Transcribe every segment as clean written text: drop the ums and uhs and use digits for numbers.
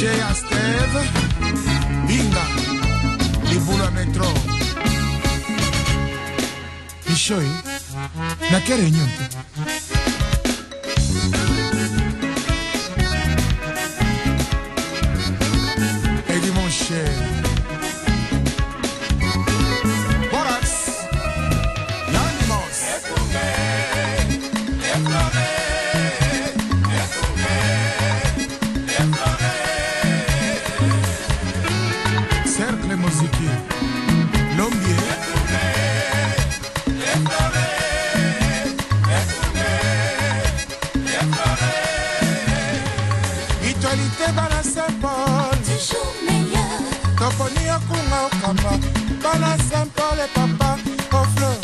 Chez Steve, Binga, les boules à métro. Michoi, na quelle réunion? Et dit mon cher. Cercle musique, Lombier. Itualité bana Saint-Paul, toujours meilleur. Toponi akunga okamba, bana Saint-Paul et papa, au fleur.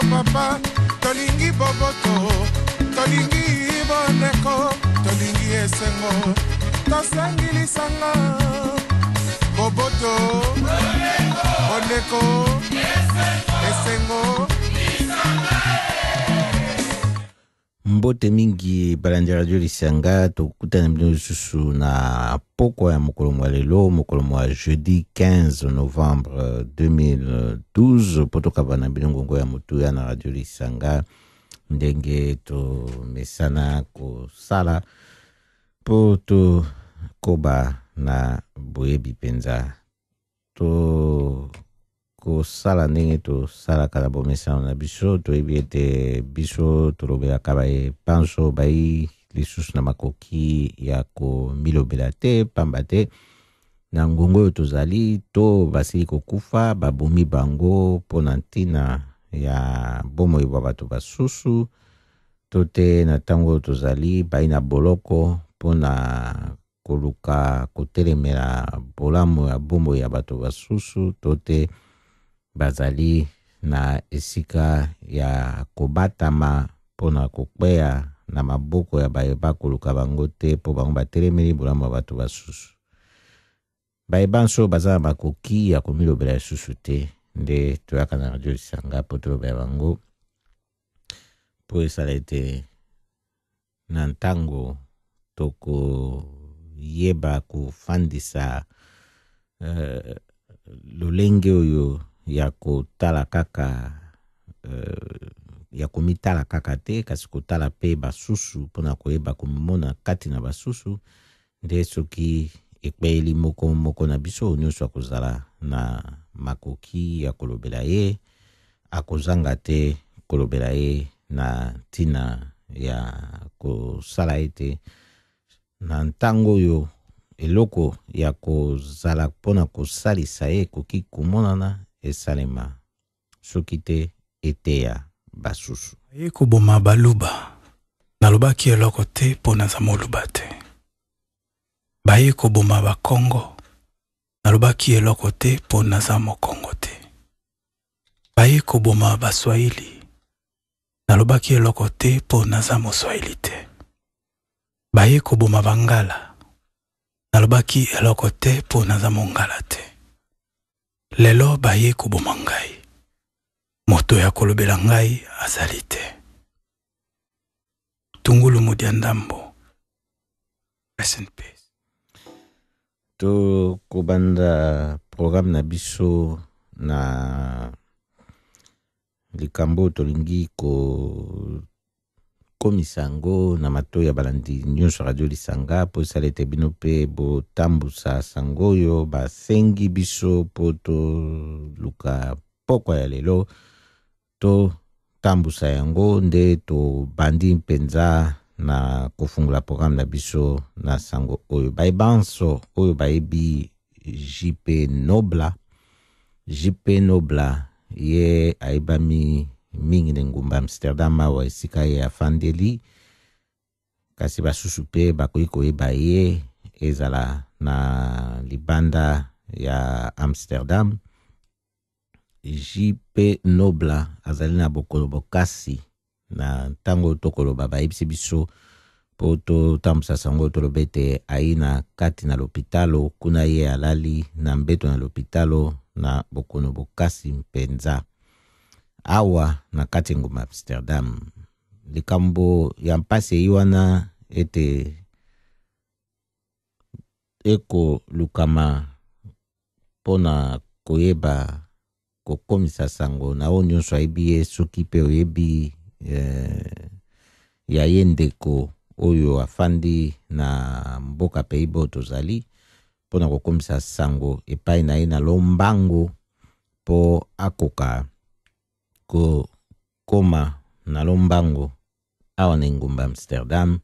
Papa, tolingi boboto, tolingi boneko, tolingi esengo, tosengili sanga, boboto, boneko, esengo. Mbote mingi balandi radio lisanga tokutana mbino susu na poko ya mokolo mwa lelo mokolo mwa jeudi 15 novembre 2012 poto bana bilongo ya mutu ya na radio lisanga ndenge to mesana ko sala poto koba na boyebi penza to ko sala ndenge to sala kala bomesana na biso to ebiete biso to lobela kabaye panso bai lisusu na makoki ya ko milobela te pambate na ngongo tozali to basili kokufa babomi bango pona ntina ya bomo iwa bato basusu to te na tango tozali bai na boloko pona koluka kotelemela bolamu ya bomo ya bato basusu to te bazali na esika ya kobatama pona kokwea na maboko ya bayeba koluka bango te po bango batelemeli bolamu ya bato basusu bayebanso baza bakoki ya komilobela susu te nde toyaka na radio lisanga po tolobela bango po esala ete na ntango toko yeba kofandisa lolenge oyo ya kotala kaka ya komitala kaka te kasi kotala pe basusu pona koyeba komona kati na basusu nde soki ekpeeli moko na biso nyonso akozala na makoki ya kolobela ye akozanga te kolobela ye na ntina ya kosala ete na ntango oyo eloko ya kozala pona kosalisa ye koki komonana esalema soki te eteya basusu ye koboma baluba nalobaki eloko te pona za moluba te baye koboma bakongo nalobaki eloko te pona za mokongo te baye koboma baswahili nalobaki eloko te pona za moswahili te baye koboma bangala nalobaki eloko te pona za mongala te lelo baye koboma ngai moto ya kolobela ngai azali te tungulu mudia ndambo rest in peace. To kobanda programme na biso na likambo tolingi ko komisango na mato ya balandi nyonso radio lisanga po salete bino pe bo tambusa sangoyo basengi biso po to luka poko ya lelo to tambusa yango nde to bandi mpenza na kofungula programme na biso na sango oyo baibanso oyo baebi JP Nobla ye aibami mingi ngumba Amsterdam wa esika ya fandeli kasi basusu pe bakoki koyeba ye ezala na libanda ya Amsterdam. JP Nobla azali na bokolo bokasi na tango tokolo baba ebisi biso po totambusa sango tolobi ete ayi na kati na lopitalo kuna ye alali na mbeto na lopitalo na bokono bokasi mpenza awa na kati nguma Amsterdam. Likambo ya mpasi eyi wana ete eko lukama pona koyeba kokomisa sango na o nyonso ayebi ye soki pe oyebi ya ye ndeko oyo afandi na mboka peibo tozali pona kokomisa sango epai na ye na lombango po akoka koma na lombango awa na ngumba Amsterdam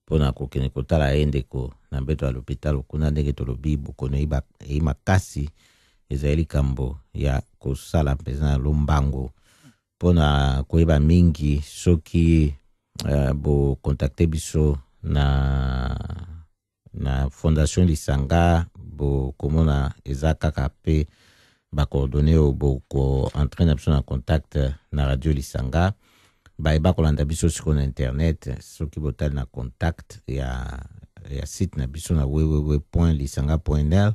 pona kokene kotala ye ndeko na mbeto ya lopitalo kuna ndenge tolobi bokono eyi makasi ezali likambo ya kosala mpenza na lombango pona koyeba mingi soki bo contacte biso na Fondation Lisanga bo komona eza kaka pe ba coordonnées o bo ko entrer na biso na contact na Radio Lisanga ba kolanda biso siko na internet soki botali na contact ya site na biso na www.lisanga.nl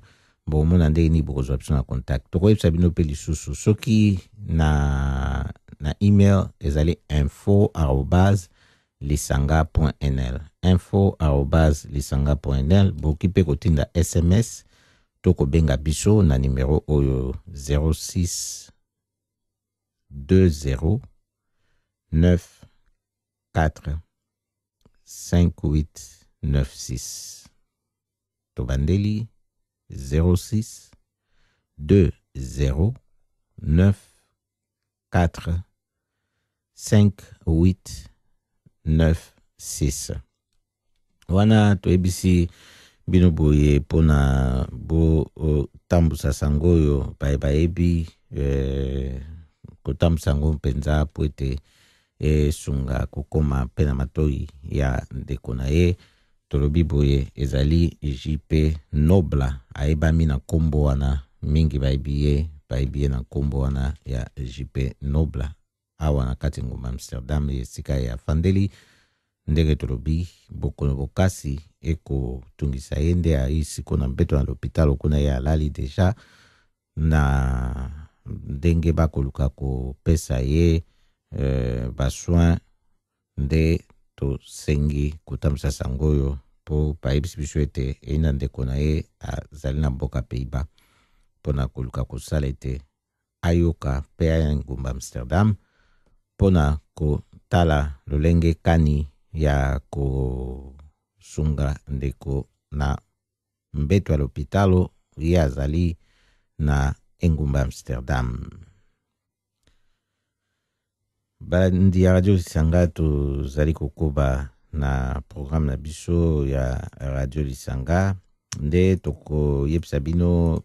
bo mona ndenge ni bokozwa biso na contact tokoyebisa bino pe lisusu soki na email ezali info@lisanga.nl info@lisanga.nl boki pe kotinda SMS tokobenga biso na numero oyo 06 20 9 4 58 96 tobandeli 06 20 9 4 58 96 wana toyebisi bino boye pona bo tambusa sango oyo bayebi kotambusa sango mpenza po ete sunga kokoma pe na matoi ya ndeko na ye tolobi boye ezali JP Nobla ayebami na kombo wana mingi bayebi ye na kombo wana ya JP Nobla awa na kati nguma Amsterdam esika ya fandeli ndenge tolobi bokono bokasi eko tungisa ye nde ayi siko na mbeto na lopitalo kuna ye alali deja na ndenge bakoluka kopesa ye basoin nde tosengi kotambusa sango oyo po bayebisi biso ete eina ndeko na ye azali na mboka Pays-Bas mpona koluka kosala ete ayoka mpe aya ngumba Amsterdam mpona kotala lolenge kani ya kosunga ndeko na mbeto ya lopitalo ye azali na engumba Amsterdam. Bandi ya Radio Lisanga tozali kokoba na programme na biso ya Radio Lisanga nde toko yebisa bino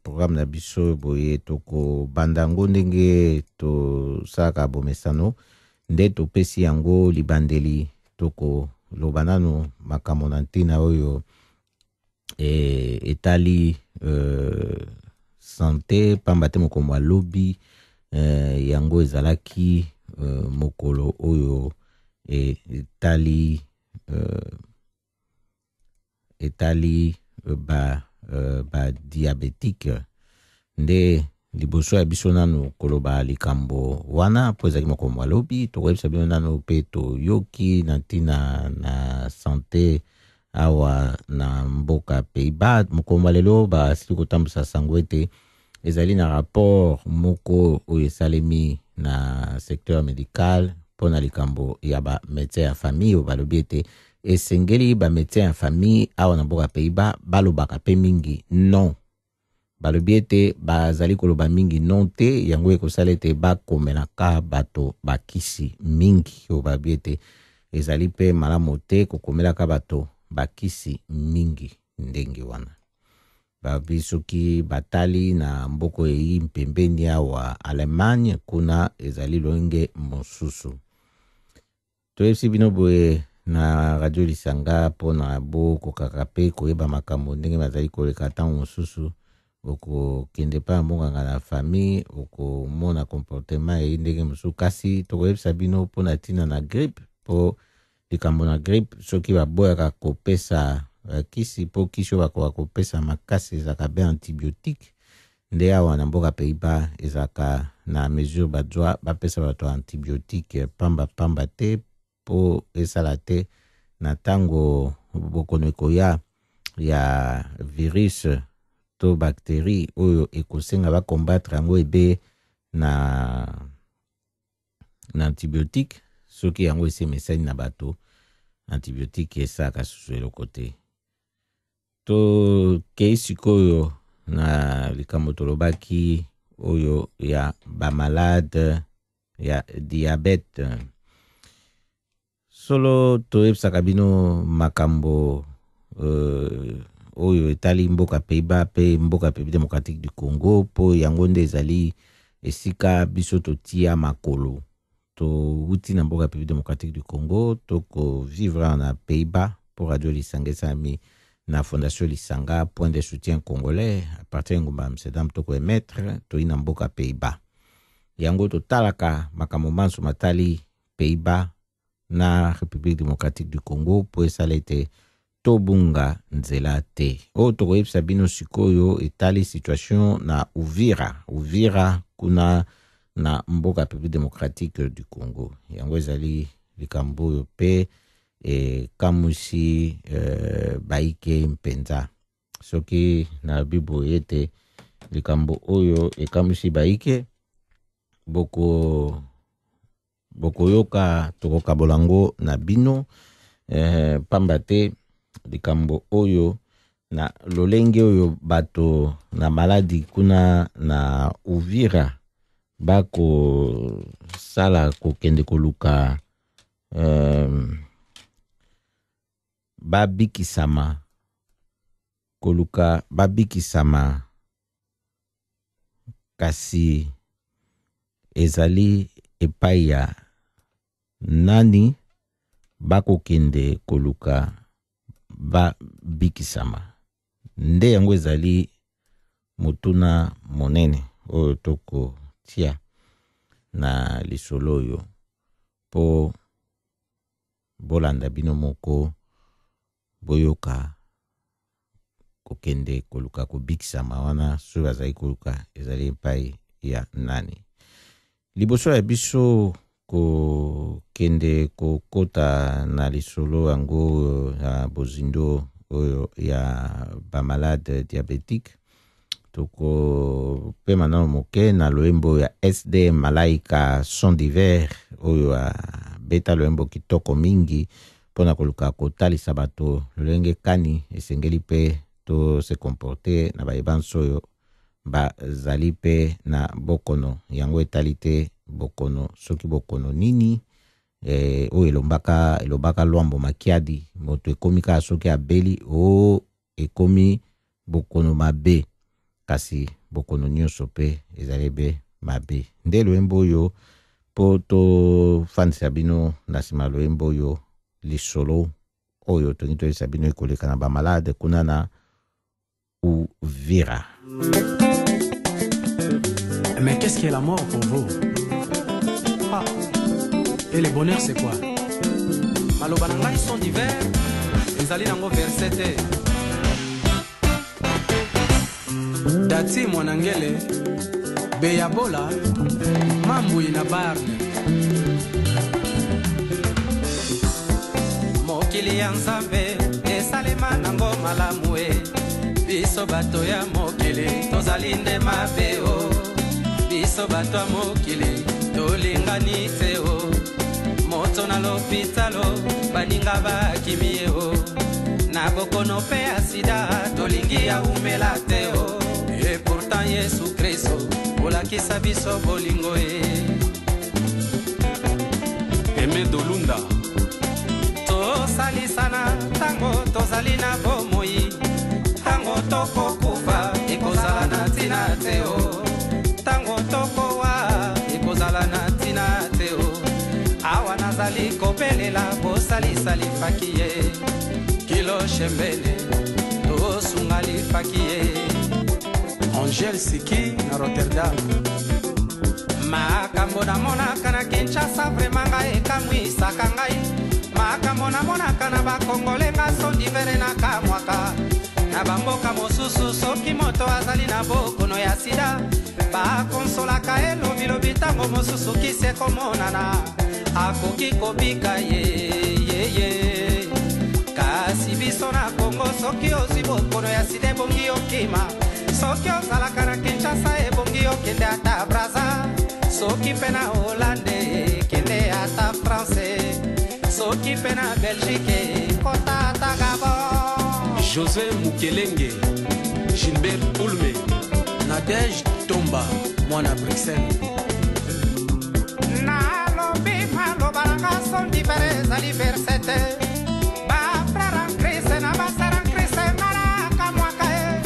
programme na biso boye toko bandango ndenge to saka bomesano nde topesi yango libandeli toko lobanano makambo na ntina oyo etali santé pamba te mokombo alobi yango ezalaki mokolo oyo etali ba diabétique nde liboso ya biso nanu koloba likambo wana po ezalaki mokombo alobi tokoyebisa bino nanu pe toyoki na ntina na santé awa na mboka Pays-Bas mokombo lelo basili kotambusa sango ete ezali na rapport moko oyo esalemi na secteur médical mpona likambo ya ba médecin ya famille oyo balobi ete esengeli ba médecin ya famille awa na mboka Pays-Bas balobaka pe mingi non balobi ete bazali koloba mingi non te yango ekosala ete bakomelaka bato bakisi mingi oyo balobi ete ezali pe malamu te kokomelaka bato bakisi mingi ndenge wana babi soki batali na mboko eyi mpembeni awa Allemagne kuna ezali longe mosusu toyebisi bino boye na Radio Lisanga mpona bo kokaka pe koyeba makambo ndenge bazali koleka ntango mosusu okokende pa mbonganga na famille okomona comportement eyi ndenge mosusu kasi tokoyebisa bino mpona ntina na grippe po likambo na grippe soki baboyaka kopesa kisi po kisi oyo bakoka kopesa makasi ezalaka be antibiotique nde awa na mboka Pays-Bas ezalaka na mesure badwa bapesa bato antibiotique pamba te po esala te na tango bokono ekoya ya virus to bactérie oyo ekosenga bakombattre yango ebe na antibiotique soki yango ese mesani na bato antibiotique esaka susu eloko te. To kei sikoyo na likambo tolobaki oyo ya bamalade ya diabete. Solo toyebisaka bino makambo oyo etali mboka Pays-Bas pe mboka République démocratique du Congo po yango nde ezali esika biso totia makolo. To wuti na mboka République démocratique du Congo toko vivre na Pays-Bas pour Radio Lisanga Sami na Fondation Lisanga point de soutien congolais à partir ngomba Amsterdam toko emettre to ina mboka Pays-Bas. Yango to talaka makambo manso matali Pays-Bas na République démocratique du Congo po esalete tobunga nzela te. O toko yebisa bino sikoyo etali situation na Uvira kuna na mboka République démocratique du Congo. Yango ezali likambo oyo pe kamusi baike mpenza. Soki na Bible yete likambo oyo kamusi baike boko yoka tokoka bolango na bino pamba te likambo oyo na lolenge oyo bato na maladi kuna na Uvira bako sala kokende koluka babikisama kasi ezali epai ya nani bako kende koluka babikisama nde yango ezali mutuna monene oyo toko tia na lisolo oyo po bolanda bino moko boyoka kokende koluka kubikisama wana so bazali koluka ezali epai ya nani. Liboso ya biso kokende kokota na lisolo yango ya bozindo oyo ya bamalade diabétique toko pe manano moke na loembo ya SD Malaika Son d'Hiver oyo beta loembo kitoko mingi pona koluka kotalisa bato lolenge kani esengeli pe to se comporter na bayebanso oyo bazali pe na bokono yango etalite bokono soki bokono nini oyo elobaka lwambo makiadi moto ekomi kaka soki abeli o ekomi bokono mabe kasi bokono nyonso pe ezali be mabe nde loembo oyo po tofandisa bino na nsima loembo oyo lisolo oyo tongi toyebisa bino ekoleka na bamalade kuna na Uvira. Mais qu'est-ce qu'est la mort pour vous? Ah. Et le bonheur c'est quoi? Maloba nanga Son d'Hiver ezali nango verset dati mwanangele beyabola mambui na barne mokili ya Nzambe esalema nango malamu biso bato ya mokili tozali nde mabe biso bato ya mokili tolingani te moto na lopitalo baninga bakimi ye na bokono pe ya sida tolingi ya umela te et pourtant Yesu Kristo olakisa biso bolingo Aimé Dolunda tosalisana tango tozali na bomoi tango tokokufa ekozala na tina te tango tokowa ekozala na tina te awa nazali kopelela bosalisa lifaki ye kilo shembele tosunga lifaki ye Angel Siki na Rotterdam makambo namonaka na Kinshasa vraimen ngai ekamwisaka ngai makamona monaka na bakongole ngaso divere na kamwaka na bamboka mosusu soki moto azali na bokono ya sida bakonsolaka elobilobi ntango mosusu kise komonana akoki kobika ye kasi biso na Kongo soki ozwi bokono ya sida ebongi okima soki ozalaka na Kinshasa ebongi okende ata Braza soki mpe na Hollande kende ata France soki mpe na Belgique kota ata Gabon. José Mukelenge, Gilbert Ulme, Nadège Tomba, mwana Bruxelles. Nalobi malobalanga son divers ezali versete bafrere en Christ na basere en Christ ngalaka mwaka e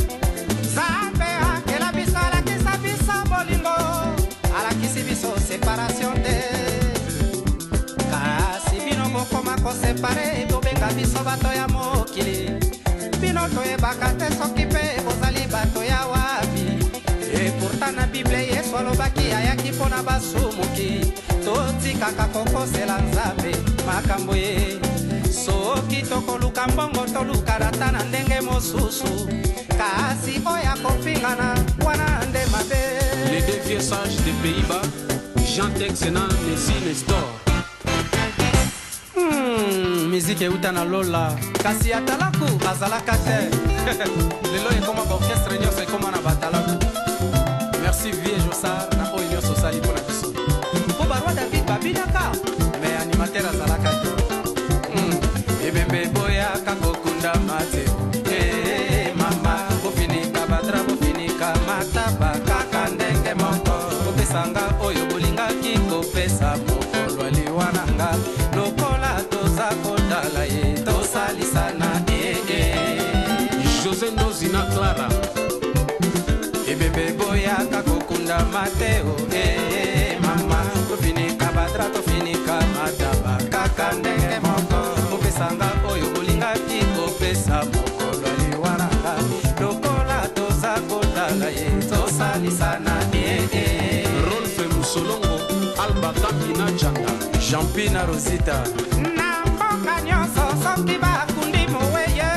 Nzambe akela biso alakisa biso bolingo alakisi biso séparation te kasi bino bokoma kosepare bobenga biso bato ya mokili bino toyebaka te soki mpe bozali bato ya wapi e pourtant na Bible Yesu alobaki ayaki mpo na basumuki totikaka kokosela Nzambe makambo ye soki tokoluka mbongo toluka ata na ndenge mosusu kasi oya kofingana wana nde mabe. Les deux vieux sages des Pays-Bas, Jean Texena, Messi Nestor. Miziki euta na Lola kasi atalaku azalaka te lelo ekoma baorchestre nyonso ekoma na batalaku. Merci vie Josar na oyo nyonso osali mpona biso mpo barwa David babinaka me animateur azalaka te ebembe boyaka kokunda mateo mama bofinika badra bofinika mataba kaka ndenge moko kopesanga oyo bolingaki kopesa mokolo aliwananga lokola toza kotala ye tosalisana José Ndozina Clara, ebembe boyaka kokunda mateo mama tofinika badra tofinika mataba kaka ndenge moko kopesanga oyo bolingaki kopesa mokolo aliwananga lokola toza kotala ye tosalisana Rolfe Musolongo, Alba Tambina Janga, Jean-Pina Rosita na mboka nyonso soki bakundi moweye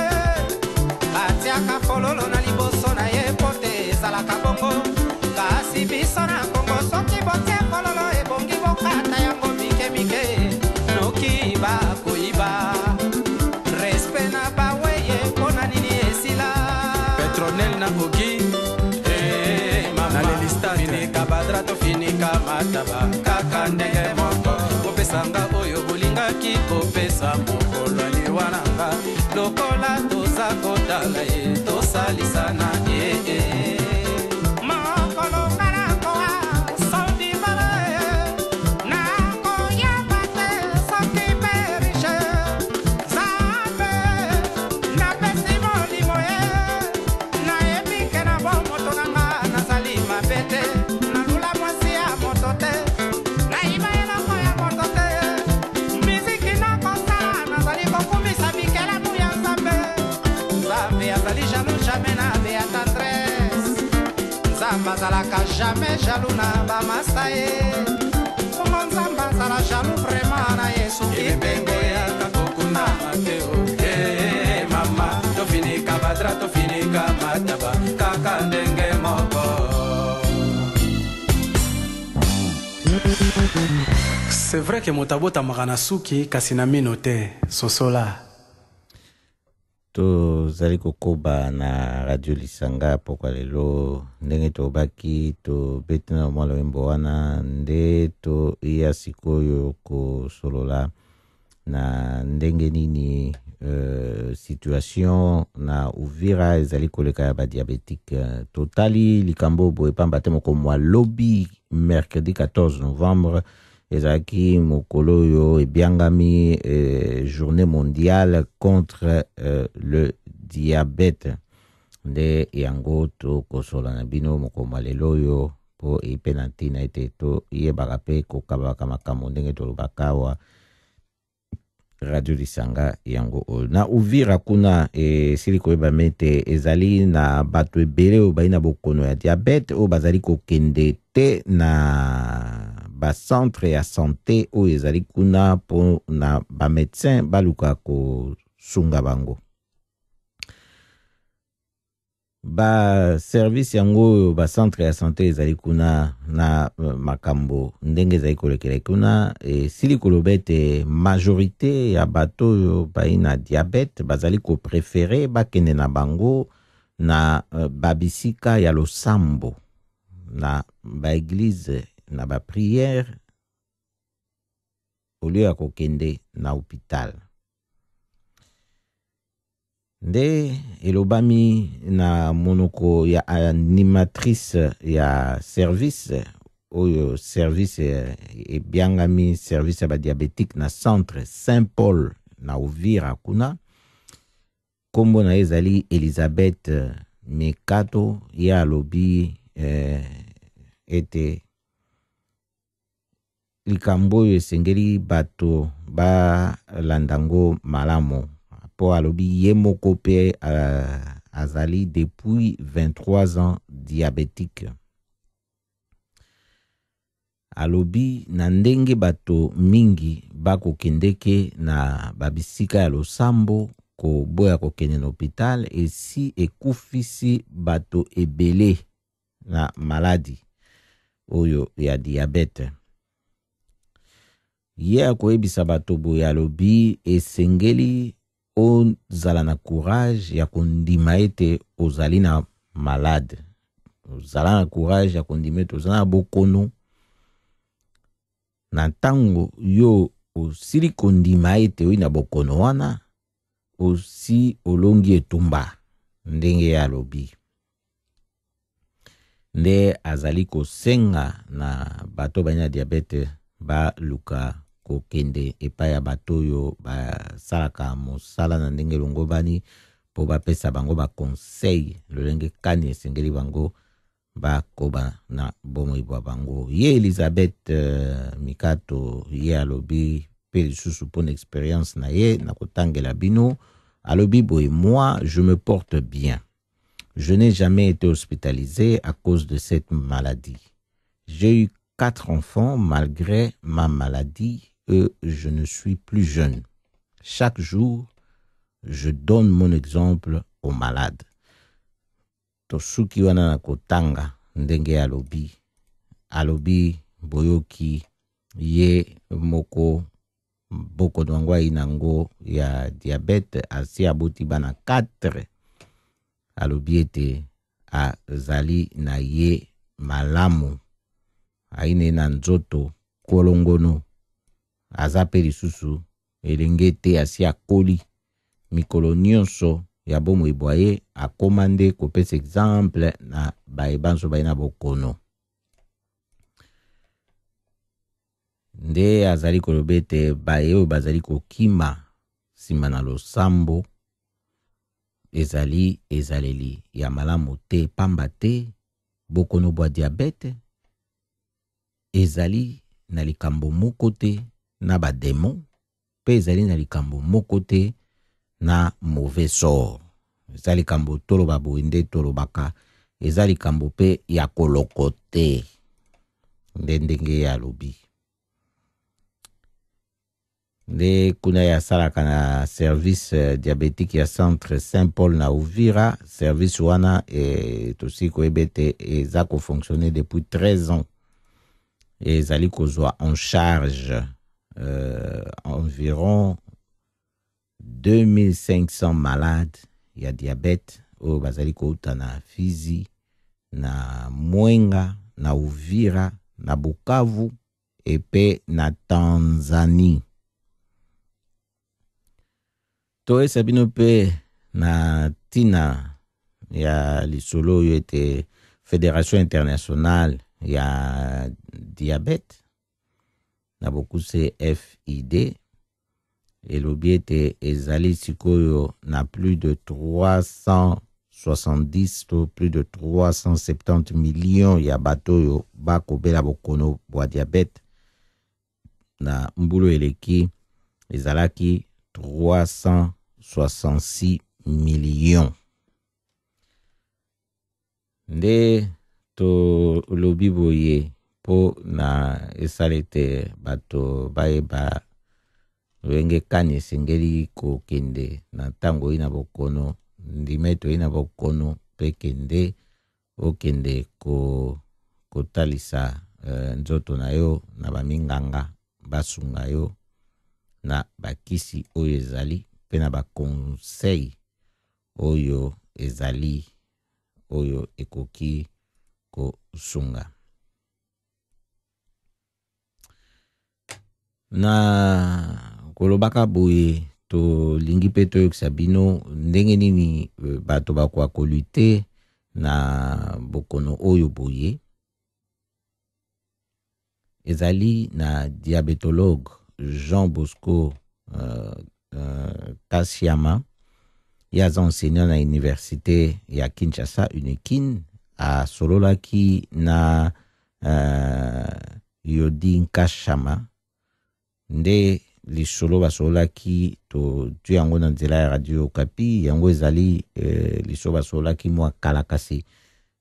batiaka fololo na liboso na ye po te ezalaka bongo kasi biso na Kongo soki botie fololo ebongi bokata yango mikemike noki bakoyiba respect na baweye mpo na nini esila Petronel na Ogi na lelistafinika badra tofinika mataba kaka ndenge moko kopesanga oyo bolingaki kopesa mokolo aliwananga lokola toza kotala ye tosalisana mokolo ngalakoa sondimala nakoyeba te soki perishe Nzambe napesi molimo ye nayebike na bomoto nanga nazali mabe te nalula mwasi ya moto te nayiba eloko ya moto te miziki nakosala nazali kokumisa bikelamu ya Nzambe Nzambe azali jaloux jamais na be ya tendresse Nzambe azalaka jamais jaloux na bamasa ye bongo Nzambe azala jaloux vraiment na Yesu kibenge yaka kokuna mateo mama tofinika badra tofinika mataba kaka ndenge moko. C'est vrai que motabota makanasuki kasi na mino te sosola tozali kokoba na radio Lisanga pokwa lelo ndenge tobaki tobeti na mwa loyembo wana nde to iya sikoyo kosolola na ndenge nini situation na Uvira ezali koleka ya badiabetique totali likambo boye pamba te moko mwa lobi mercredi 14 novembre ezalaki mokolo oyo ebiangami journée mondiale contre le diabète nde yango tokosola na bino mokolo lelo oyo po epe na ntina ete toyebaka mpe kokabaka makambo ndenge tolobaka awa radio Lisanga yango oyo na Uvira kuna esili koyeba mete ezali na bato ebele oyo bali na bokono ya diabète oyo bazali kokende te na ba centre ya santé oyo ezali kuna po na ba médecin baluka ko sunga bango. Ba service yango oyo ba centre ya santé ezali kuna na makambo ndenge ezali kolekela kuna sili kolobete majorité ya bato oyo baina diabète bazali ko préférer bakende na bango na babisika ya losambo na ba église na ba prière au lieu ya kokende na hôpital. Nde elobami na monoko ya animatrice ya service oyo service ebiangami service ya ba diabétique na centre Saint-Paul na Uvira kuna. Kombo na ezali Elizabeth Mekato ya lobi ete likambo oyo esengeli bato ba landango malamu po alobi ye moko pe azali depuis 23 ans diabétique. Alobi na ndenge bato mingi bako kendeke na babisika ya losambo ko boya ko kende na hôpital esi ekufisi bato ebele na maladi oyo ya diabète. Ye akoyebisa bato boya alobi esengeli ozala na courage ya kondima ete ozali na malade. Ozala na courage ya kondima ete ozala na bokono. Na tango yo osili kondima ete oyi na bokono wana osi olongi etumba ndenge ya lobi. Nde azali kosenga na bato banya diabete ba luka kokende epai ya bato yo basalaka mosala na ndenge longo bani po bapesa bango ba conseil lolenge kani esengeli bango bakoba na bomoi bwa bango. Ye Elizabeth Mikato ye alobi pe lisusu pon expérience na ye na kotangela bino alobi boy moi je me porte bien. Je n'ai jamais été hospitalisé à cause de cette maladie. J'ai eu 4 enfants malgré ma maladie et je ne suis plus jeune. Chaque jour, je donne mon exemple aux malades. Tosuki wana na kotanga ndenge alobi. Alobi boyoki ye moko boko dwangwa inango ya diabete asi aboti bana 4. Alobi ete azali na ye malamu. Aine na nzoto kolongono. Aza pe lisusu elenge te asi akoli mikolo nyonso ya bomo iboye akomande kopesa exemple na baebanso baina bokono. Nde azali kolobete bae oyo bazali kokima sima na losambo ezaleli ya malamu te pamba te bokono bwa diabete ezali na likambo moko te na ba démon pe ezali na likambo moko te na mauvais sort. Ezali likambo toloba boinde tolobaka ezali likambo pe ya koloko te ndenge ya lobi. Nde kuna ya salaka na service diabétique ya centre Saint-Paul na Uvira, service wana tosi koebete ezako fonctionner depuis 13 ans. Ezali kozwa en charge environ 2500 malades ya diabète oyo bazali kouta na Fizi, na Mwenga, na Uvira, na Bukavu epe na Tanzanie. To sabino pe na tina ya lisolo yo ete Fédération internationale ya diabète na beaucoup CFID elobi ete ezali sikoyo na plus de 370 to plus de 370 millions ya bato yo bakobela bokono bwa diabète na mbulu eleki ezalaki 366 millions. Nde to lobi boye po na esalete bato baeba wenge kanye sengeli ko kende na tango ina bokono ndimeto ina bokono pe kende o kende ko kotalisa nzoto na yo na baminganga basunga yo na bakisi oyo ezali pe na bakonsei oyo ezali oyo ekoki kosunga. Na kolobaka boye to lingi pe toyokisa bino ndenge nini bato bakwa kolute na bokono oyo boye. Ezali na diabétologue Jean Bosco Kasiama, yaza enseignant na université ya Kinshasa UNIKIN, a sololaki na Yodi Nkashama nde lisolo basololaki to tu yango na nzela ya Radio Okapi. Yango ezali lisolo basololaki mwa kala kasi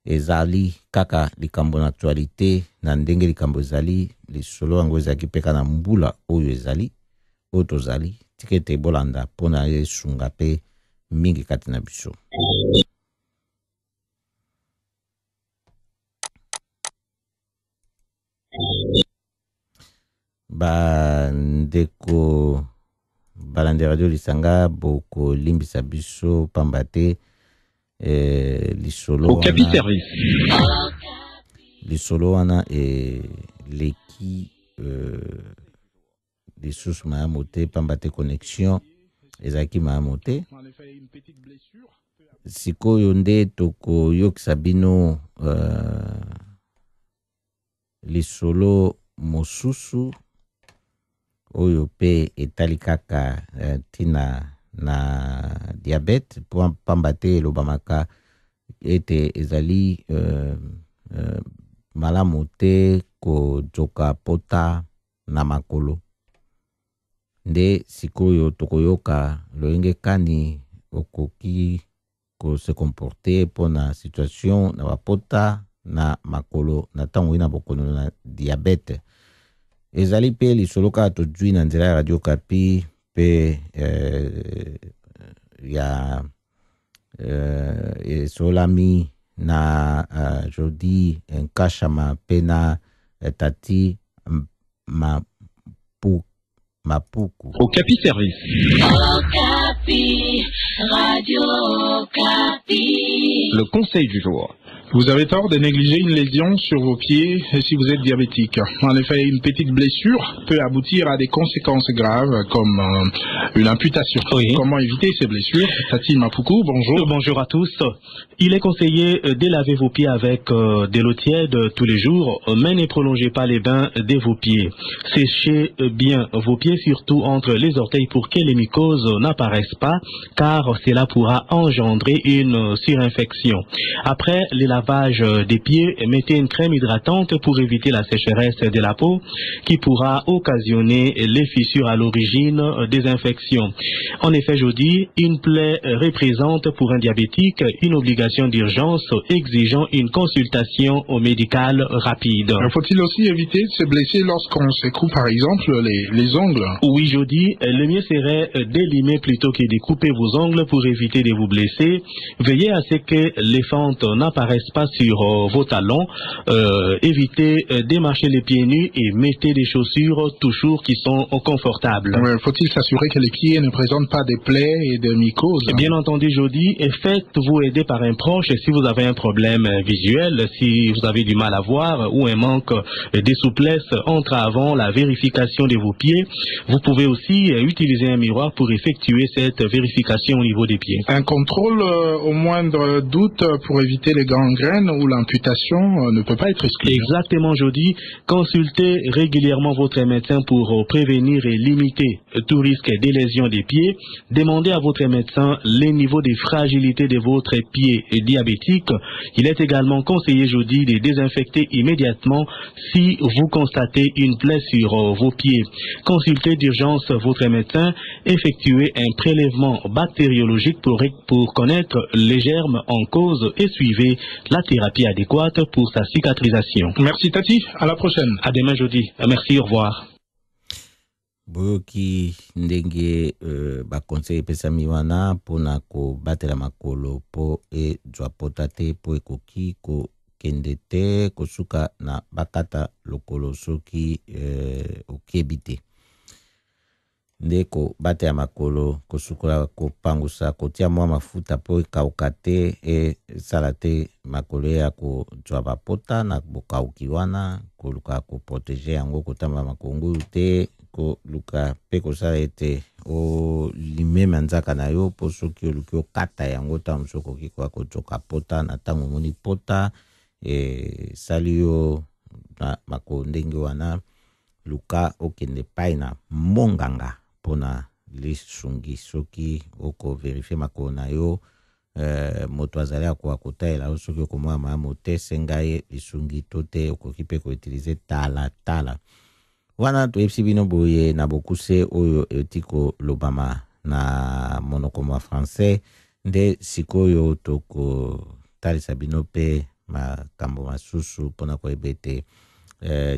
ezali kaka likambo na actualité na ndenge likambo ezali lisolo yango ezaki peka na mbula oyo ezali oyo tozali tikete bolanda pona esunga pe mingi kati na biso. Ba ndeko balande Radio Lisanga boko limbisa biso pambate lisolo Okapi service. Lisolo wana leki lisusu maamote pambate connexion ezaki maamote sikoyo nde tokoyokisa bino lisolo mosusu oyo pe etali kaka tina na diabete pambate elobamaka ete ezali malamu te kojoka pota na makolo. Nde sikoyo tokoyoka loyenge kani okoki ko se comporter pona situation na bapota na makolo na tango ina bokono na diabete. Ezali pe lisolo kaka tozwi na nzela ya Radio Okapi pe ya solami na Jodi Nkashama pe na Tati Mapuku. Okapi service. Okapi, Radio Okapi. Le conseil du jour. Vous avez tort de négliger une lésion sur vos pieds si vous êtes diabétique. En effet, une petite blessure peut aboutir à des conséquences graves comme une amputation. Oui. Comment éviter ces blessures? Tati Mapuku, bonjour. Bonjour à tous. Il est conseillé de laver vos pieds avec de l'eau tiède tous les jours, mais ne prolongez pas les bains de vos pieds. Séchez bien vos pieds, surtout entre les orteils, pour que les mycoses n'apparaissent pas, car cela pourra engendrer une surinfection. Après les lavage des pieds, mettez une crème hydratante pour éviter la sécheresse de la peau qui pourra occasionner les fissures à l'origine des infections. En effet, je dis, une plaie représente pour un diabétique une obligation d'urgence exigeant une consultation médicale rapide. Faut-il aussi éviter de se blesser lorsqu'on secoue par exemple les ongles? Oui, je dis, le mieux serait d'élimer plutôt que de couper vos ongles pour éviter de vous blesser. Veillez à ce que les fentes n'apparaissent pas sur vos talons, évitez de marcher les pieds nus et mettez des chaussures toujours qui sont confortables. Faut-il s'assurer que les pieds ne présentent pas des plaies et des mycoses? Bien entendu, je dis, faites-vous aider par un proche si vous avez un problème visuel, si vous avez du mal à voir ou un manque de souplesse entravant la vérification de vos pieds. Vous pouvez aussi utiliser un miroir pour effectuer cette vérification au niveau des pieds. Un contrôle au moindre doute pour éviter les gangrènes ou l'amputation ne peut pas être exclu. Exactement, je dis, consultez régulièrement votre médecin pour prévenir et limiter tout risque de lésion des pieds. Demandez à votre médecin les niveaux de fragilité de votre pied diabétique. Il est également conseillé, je dis, de désinfecter immédiatement si vous constatez une plaie sur vos pieds. Consultez d'urgence votre médecin effectuer un prélèvement bactériologique pour connaître les germes en cause et suivez la thérapie adéquate pour sa cicatrisation. Merci Tati, à la prochaine. À demain jeudi. Merci, au revoir. Boyoki ndenge ba conseil pesa miwana pona ko batela makolo po e jwa potate po ekoki ko kendete kosuka na bakata lokolo soki okebite ndeko bate ya makolo kosukola kopangusa kotia mwa mafuta po ekauka te e sala te makolo ya kojwa bapota na bokauki wana koluka koprotege yango kotamba makongulu te koluka pe kosala ete olimema nzaka na yo po soki oluki okata yango ntango mosusu okoki koya kojoka pota na ntango omoni pota sali yo na makolo ndenge wana luka okende pai na monganga pona lisungi soki oko verifie makolo na yo moto azali akoka kotalela yo soki okomona malamu te senga ye lisungi to te okoki mpe koutilize tala wana toyebisi bino boye na bokuse oyo euti kolobama na monoko mwa français nde sikoyo tokotalisa bino mpe makambo masusu mpona koyeba ete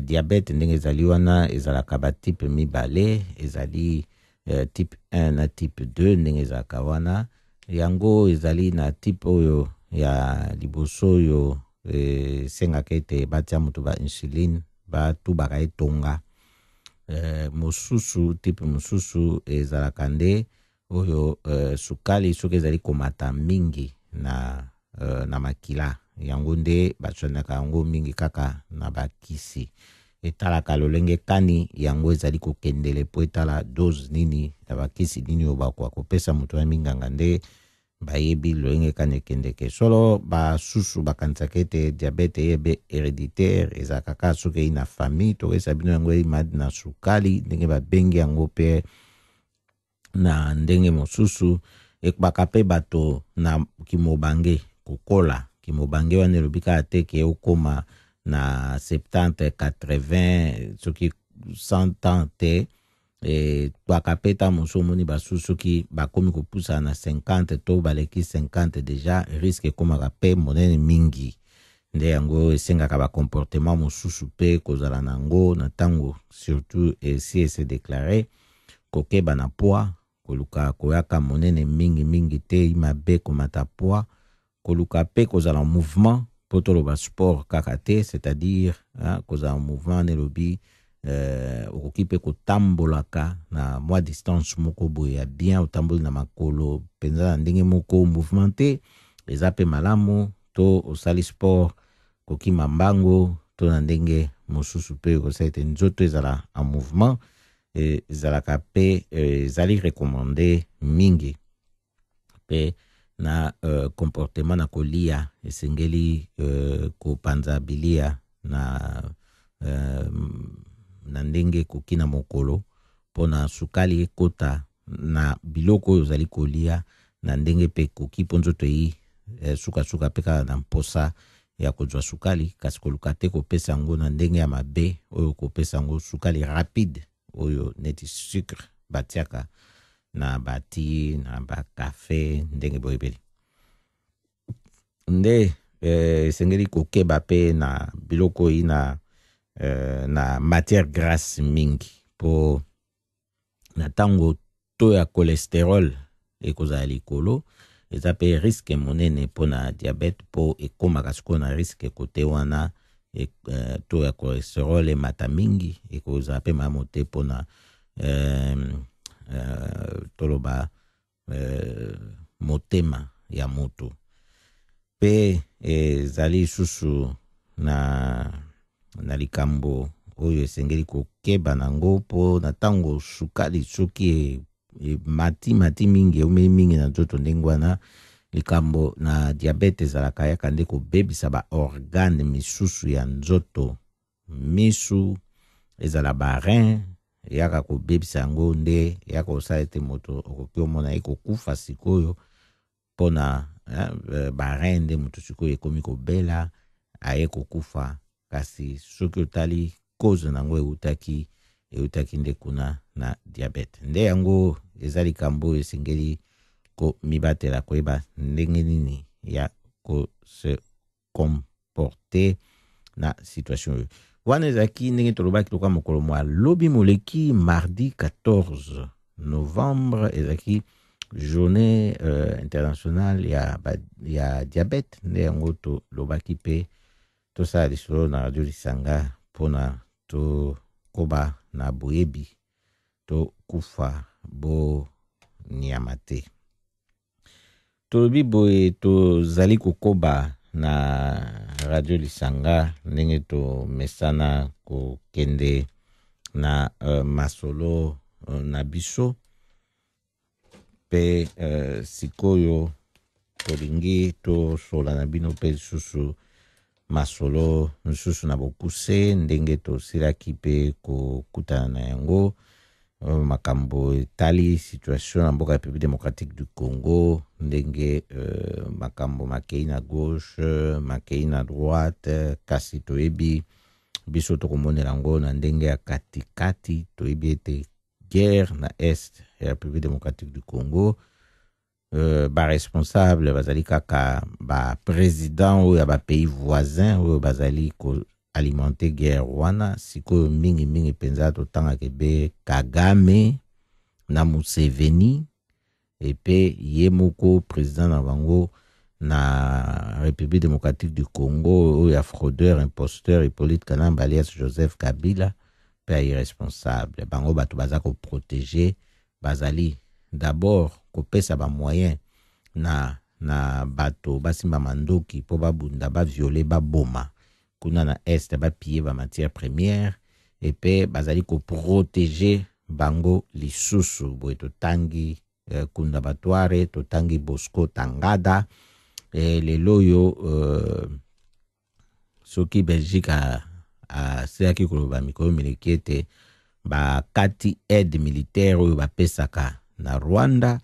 diabete ndenge ezali wana ezalaka batype mibale ezali type 1 na type 2 ndenge ezalaka wana yango ezali na type oyo ya liboso oyo esengaka ete batia moto ba insuline batubaka etonga mosusu type mosusu ezalaka nde oyo sukali soki ezali komata mingi na makila yango nde bachanaka yango mingi kaka na bakisi etalaka lolenge kani yango ezali kokendele po etala dose nini ya bakisi nini oyo bakoka kopesa moto ya minganga nde bayebi lolenge kani ekendeke solo basusu bakanisaka ete diabete eyebe héréditaire ezalaka kaka soki eyi na famille tokesa bino yango eyimadi na sukali ndenge babengi yango mpe na ndenge mosusu ekbaka mpe bato na kimobange kokola kimobange wana elobi kaka te ke okoma na 70 80 soki 100 ans te baka mpe ta mosu omoni basusu soki bakomi kopusa na 50 to baleki 50 deja risque ekomaka mpe monene mingi nde yango esengaka bakomportement mosusu mpe kozala nango na ntango surtout esi ese déclaré kokeba na poids koluka koyaka monene mingi te mabe komata poids koluka pe kozala mouvement po toloba sport kaka te c'est-à-dire kozala mouvement nelobi okoki pe kotambolaka na mwa distance moko boye ya bien otamboli na makolo penza na ndenge moko mouvement te eza pe malamu to osali sport koki mambango to na ndenge mosusu pe kosala ete nzoto ezala en mouvement ezalaka pe ezali recommandé mingi pe na comportement na kolia esengeli kopanza bilia na ndenge koki na mokolo pona sukali ekota na biloko oyo ozali kolia na ndenge pe koki po nzoto eyi suka pe kaka na mposa ya kozwa sukali kasi koluka te kopesa yango na ndenge ya mabe oyo kopesa yango sukali rapide oyo neti sucre batiaka na bati na bakafe ndenge boyebeli nde esengeli kokeba pe na biloko oyi na matière grasse mingi po na ntango to ya cholesterol ekozala likolo eza pe risque monene mpona diabete po ekomaka sikoyo na risque kote wana to ya cholesterol emata mingi ekozala pe malamu te mpona toloba motema ya moto pe ezali susu na likambo oyo esengeli kokeba nango po na ntango sukali soki mati mingi eumeli mingi na nzoto ndenge wana likambo na diabete ezalaka yaka nde kobebisa baorgane misusu ya nzoto misu ezala barein yaka kobebisa yango nde yaka kosala ete moto okoki omona ekokufa sikoyo mpona barein nde moto sikoyo ekomi kobela aye kokufa kasi soki otali cause nango eutaki nde kuna na diabete nde yango ezali kambo esengeli ko mibatela koyeba ndenge nini ya ko se comporter na situation. Wana ezaki ndenge tolobaki toka mokolo mwa lobi moleki mardi 14 novembre ezaki journée internationale ya diabète nde yango tolobaki pe tosala lisolo na radio Lisanga mpona tokoba na boyebi tokufa bo nyama te. Tolobi boye tozali kokoba na radio Lisanga ndenge tomesana kokende na masolo na biso pe sikoyo tolingi tosola na bino pe lisusu masolo nsusu na bokuse ndenge tosilaki pe kokutana na yango makambo etali situation na mboka ya République démocratique du Congo ndenge makambo makei na gauche makei na droite kasi toyebi biso tokomonela yango na ndenge ya katikati toyebi ete guerre na est ya République démocratique du Congo responsable bazali kaka président ou ya pays voisin ou bazali ko alimenter guerre wana sikoyo mingi penza totanga kebe Kagame na Museveni epe yemoko président na bango na République démocratique du Congo ou ya fraudeur imposteur Hippolyte Kanamba alias Joseph Kabila pe irresponsable bango bato baza ko protéger bazali d'abord kopesa ba moyen na bato basimba mandoki po babunda ba violer ba boma kuna na est ba piller ba matière première et pe bazali ko protéger bango lisusu boy totangi kunda batware totangi Bosco Tangada le loyo soki Belgique a seaki koloba mikolo milekete ba kati aide militaire oyo bapesaka na Rwanda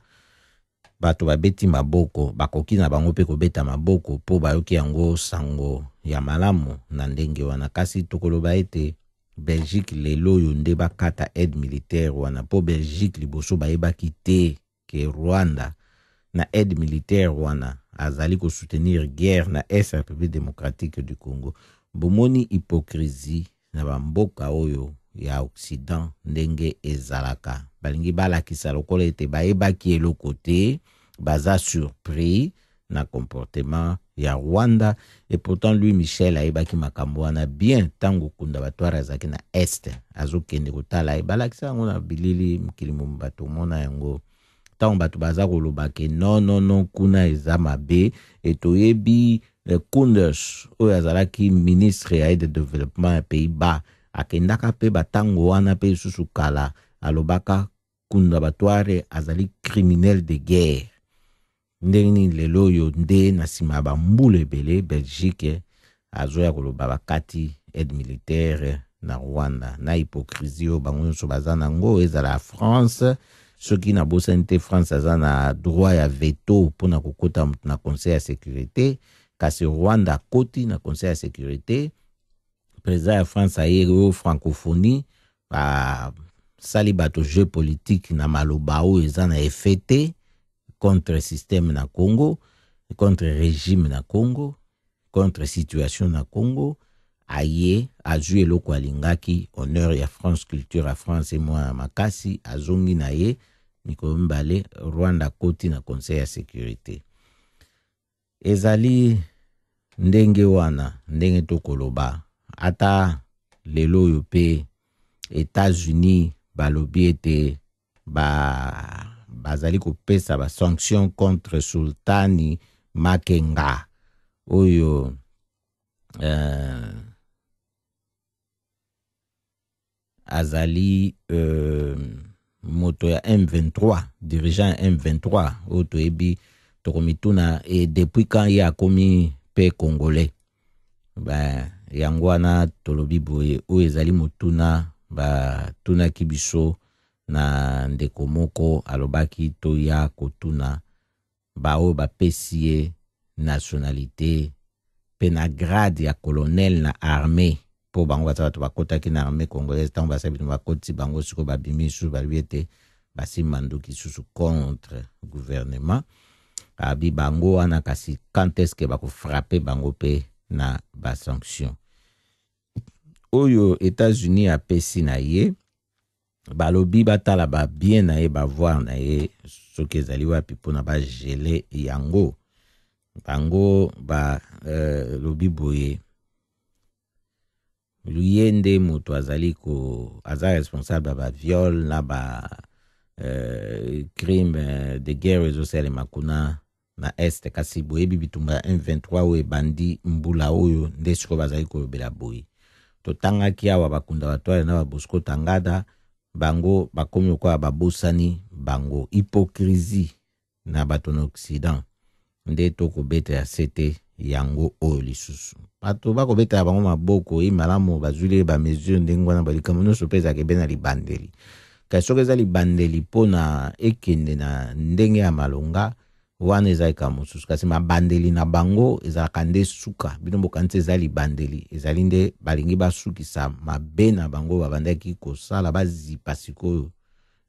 bato babeti maboko bakoki na bango pe kobeta maboko po bayoki yango sango ya malamu na ndenge wana kasi tokoloba ete Belgique lelo yo nde bakata aide militaire wana po Belgique liboso bayebaki te ke Rwanda na aide militaire wana azali ko soutenir guerre na est République démocratique du Congo. Bomoni hypocrisie na bamboka oyo ya Occident ndenge ezalaka balingi balakisa lokola ete bayebaki eloko te baza surpris na comportement ya Rwanda et pourtant lui Michel ayebaki makambo wana bien tango kunda batwara azaki na est azokende kotala balakisa yango na bilili mkilimo bato mona yango tango bato baza koloba ke non kuna eza mabe etoyebi Koenders oyo azalaki ministre ya aide de développement ya Pays-Bas akendaka pe batango wana pe susu kala alobaka kunda batware azali criminel de guerre ndeni lelo yo nde na sima ba mbule ebele Belgique azoya koloba bakati aide militaire na Rwanda na hypocrisie o bango nyonso baza nango ezala France soki na bosante France aza na droit ya veto mpona kokota na conseil ya sécurité kasi Rwanda koti na conseil ya sécurité président ya France aye francophonie sali bato jeu politique na maloba oyo eza na effet contre système na Congo, contre régime na Congo, contre situation na Congo, aye azue loko alingaki honneur ya France culture à France et moi makasi azongi na ye mikolo mbale Rwanda koti na conseil ya sécurité. Ezali ndenge wana ndenge tokoloba ata lelo yo pe États-Unis balobi ete bazali kopesa ba sanction contre Sultani Makenga oyo azali moto ya M23 dirigeant M23 oyo toyebi tokomituna et depuis quand il a commis pe congolais yango wana tolobi boye oyo ezali motuna tuna kibiso na ndeko moko alobaki to ya kotuna oyo bapesi ye nationalité pe na grade ya colonel na armée po bango bato bakotaki na armée congolaise tango basabi bakoti bango siko babimi su balubi ete basi manduki susu contre gouvernement abi bango wana kasi quand est-ce que bako frapper bango pe na ba sanction oyo États-Unis a pesi na ye balobi batala ba bien na ye ba voir na ye soki ezali wapi pona ba geler yango bango ba lobi boye luyende moto azali ko aza responsable ba viol na ba crime de guerre ezosele makuna na este kasi boyebi bitumba M23 oyo bandi mbula oyo nde siko bazali kolobela boye totangaki awa bakunda batwale na Bosco Tangada bango bakomi kwa babosani bango hypocrisie na bato na Occident nde tokobeta ya sete yango oyo lisusu bato bakobeta ya bango maboko imalamu bazwile ba mesure ndenge wana balikamu nyonso mpe ezalaka ebe na libandeli kasi soki eza libandeli mpona ekende na ndenge ya malonga wana ezalika mosusu kasi mabandeli na bango ezalaka nde suka bino bokanisi eza libandeli ezali nde balingi basukisa mabe na bango babandaki kosala bazipa sikoyo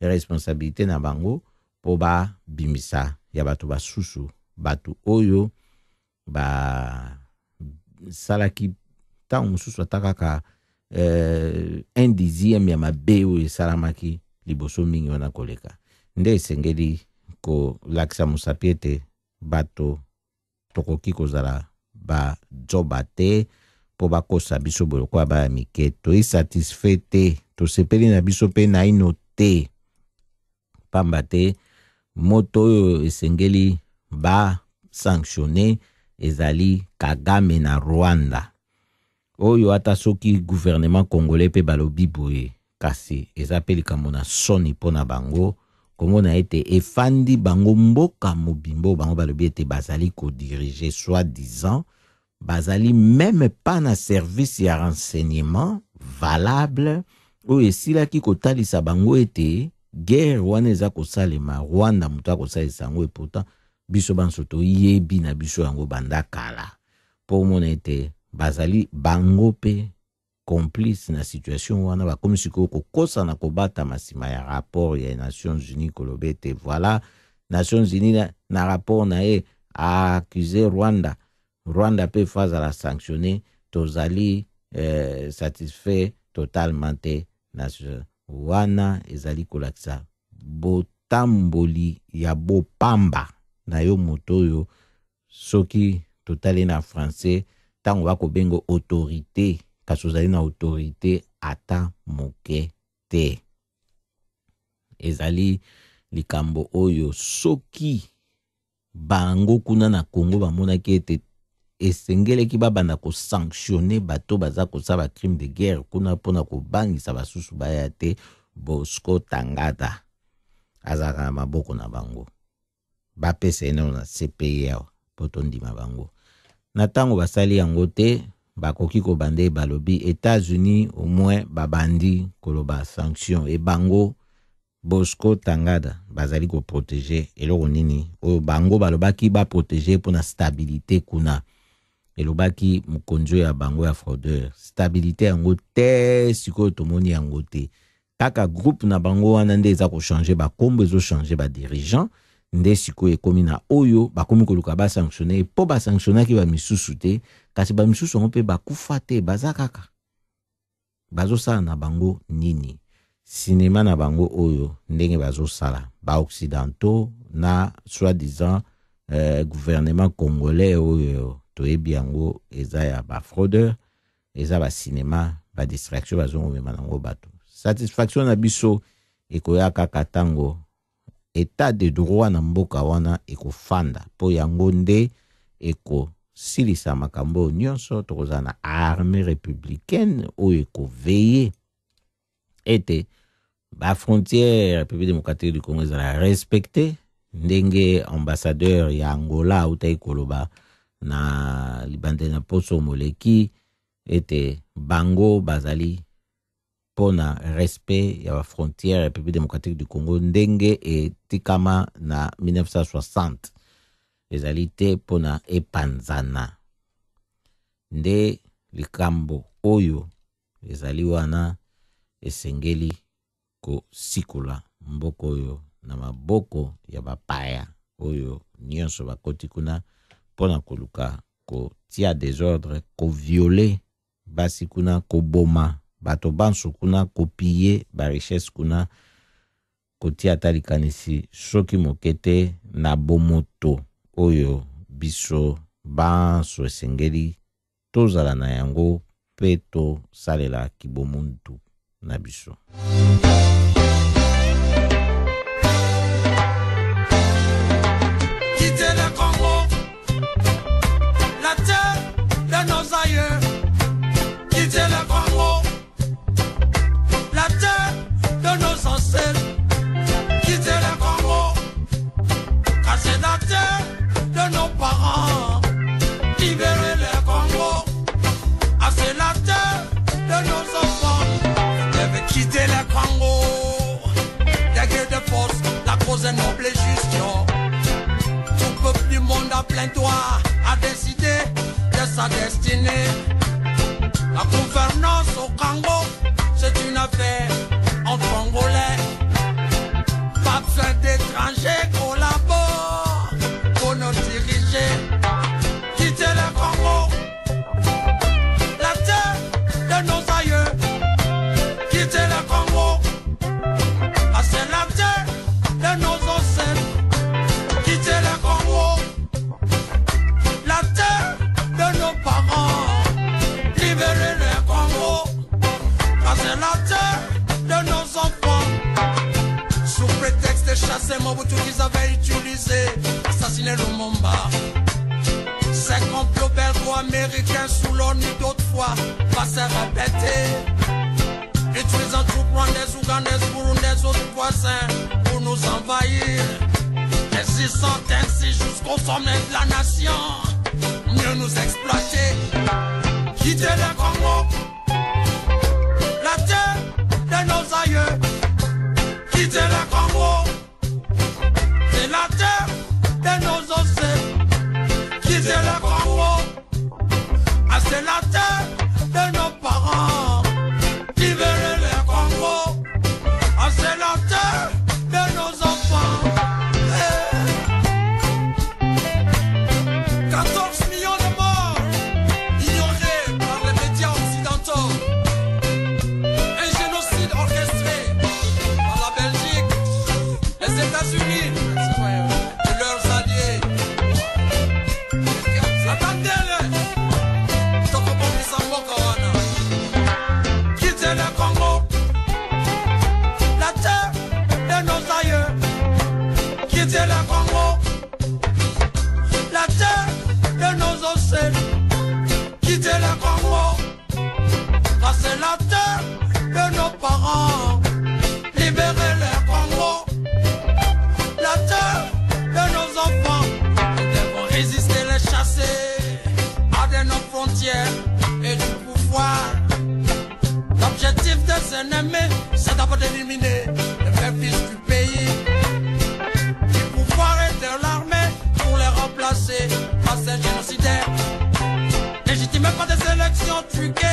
responsabilité na bango po babimisa ya bato basusu bato oyo basalaki ntango mosusu ata kaka 1/10 ya mabe oyo esalamaki liboso mingi wana koleka nde esengeli kolakisa mosapi ete bato tokoki kozala bajoba te mpo bakosa biso boye lokola baya mike toisatisfait te tosepeli na biso mpe naino te pamba te moto oyo esengeli basanctionne ezali Kagame na Rwanda oyo ata soki gouvernement congolais mpe balobi boye kasi eza mpe likambo na soni mpo na bango komona ete efandi bango mboka mobimbo bango balobi ete bazali kodirige soi-disant bazali même pas na service ya renseignement valable oyo esilaki kotalisa bango ete guerre wana eza kosalema Rwanda moto akosalisa yango pourtant biso banso toyebi na biso yango banda kala mpo omona ete bazali bango pe complice na situation wana bakomi sikoyo kokosa na kobata masima ya rapport ya Nations Unies kolobe ete voilà Nations Unies na rapport na ye a accusé Rwanda pe faza la sanctionner tozali satisfait totalement te Nations wana ezali kolakisa botamboli ya bopamba na yo moto oyo soki totali na français tango bakobengo autorité kasi ozali na autorité ata moke te ezali likambo oyo soki bango kuna na Congo bamonaki ete esengeleki babanda kosanctionne bato baza kosala crime de guerre kuna mpona kobangisa basusu baya te Bosco Tangada azalaka na maboko na bango bapesa ene na CPI awa mpo tondima bango na ntango basali yango te bakoki kobande balobi États-Unis au moins babandi koloba sanction e bango Bosco Tangada bazali ko protéger eloko nini oyo bango balobaki ba protéger mpona stabilité kuna elobaki mokonzo ya bango ya fraudeur stabilité yango te sikoyo tomoni yango te kaka groupe na bango wana nde eza kochanger bakombo ezochanger badirigeant nde sikoyo ekomi na oyo bakomi koluka basanctionne mpo basanctionnaki bamisusu te kasi bamisusu yango mpe bakufa te baza kaka bazosala na bango nini cinéma na bango oyo ndenge bazosala baoccidentaux na soi-disant gouvernement congolais oyo toyebi yango eza ya bafraudeur eza bacinéma badistraction bazongomema nango bato satisfaction na biso ekoya kaka tango état de droit na mboka wana ekofanda po yango nde ekosilisa makambo nyonso tokozala na armée républicaine oyo ekoveye ete ba frontière République démocratique du Congo ezala respecté ndenge ambassadeur ya Angola utai koloba na libande na poso moleki ete bango bazali pona respect ya ba frontière République démocratique du Congo ndenge etikama na 1960 ezali te pona epanzana nde likambo oyo ezali wana esengeli ko sikula mboka oyo na maboko ya bapaya oyo nyonso bakoti kuna mpona koluka kotia désordre, koviole basi kuna, koboma bato banso kuna, kopie barichesse kuna, kotia ata likanisi soki moke te na bomoto oyo biso banso esengeli tozala na yango mpe tosalela kibomuntu na biso. Quitter le Congo, la terre de nos aïeux. Quitter le Congo, la terre de nos ancêtres. Quitter le Congo, car c'est la terre de nos parents. Libérer le Congo, ah, c'est la terre de nos enfants. Vous devez quitter le Congo. Des guerres de force, la cause est noble et juste. Tout peuple du monde a plein droit à décider de sa destinée. La gouvernance au Congo, c'est une affaire entre Congolais. Pas besoin d'étrangers collaborent pour nous diriger. Quitter le Congo, la terre de nos aïeux. Quitter le Congo, ah, c'est la terre de nos ancêtres. Quitter le Congo, la terre de nos parents. Libérer le Congo, ah, c'est la terre de nos enfants. Sous prétexte de chasser Mobutu qu'ils avaient utilisé, assassiner Lumumba. Ces complots belgo-américains sous l'ONU d'autrefois va se répéter. Utilisant troupes rwandaises, ougandaises, burundaises, autres voisins pour nous envahir. Résistant ainsi jusqu'au sommet de la nation, mieux nous exploiter. Quitter le Congo, la terre de nos aïeux. Quitter le Congo, c'est la terre de nos ancêtres. Quitter le Congo, ah, c'est la terre de nos parents. Libérer le Congo, ah, c'est la terre de nos enfants. 14 millions de morts ignorés par les médias occidentaux. Un génocide orchestré par la Belgique, les États-Unis et leurs alliés. Attendez-le. Quitter le Congo, la terre de nos aïeux. Quitter le Congo, la terre de nos ancêtres. Quitter le Congo, car c'est la terre de nos parents. Libérer le Congo, la terre de nos enfants. Nous devons résister, les chasser hors de nos frontières et du pouvoir. L'objectif des ennemis, c'est d'abord d'éliminer les vrais fils du pays, du pouvoir et de l'armée pour les remplacer par ces génocidaires. Légitimés par des élections truquées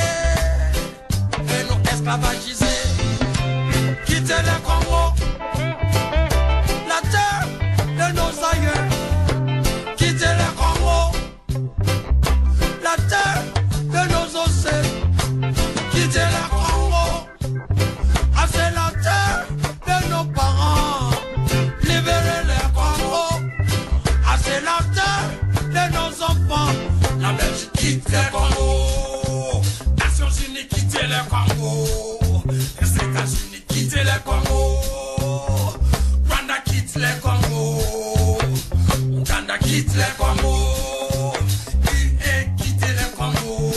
et nous esclavagiser. Quitter le Congo, la terre de nos aïeux. Quitter le Congo, la terre de nos ancêtres. Quitter le Congo, ah, c'est la terre de nos parents. Libérer le Congo, ah, c'est la terre de nos enfants. La Belgique quitte le Congo, Nations Unies quitte le Congo, les États-Unis quitte le Congo, Rwanda quitte le Congo, Uganda quitte le Congo, UE quitte le Congo,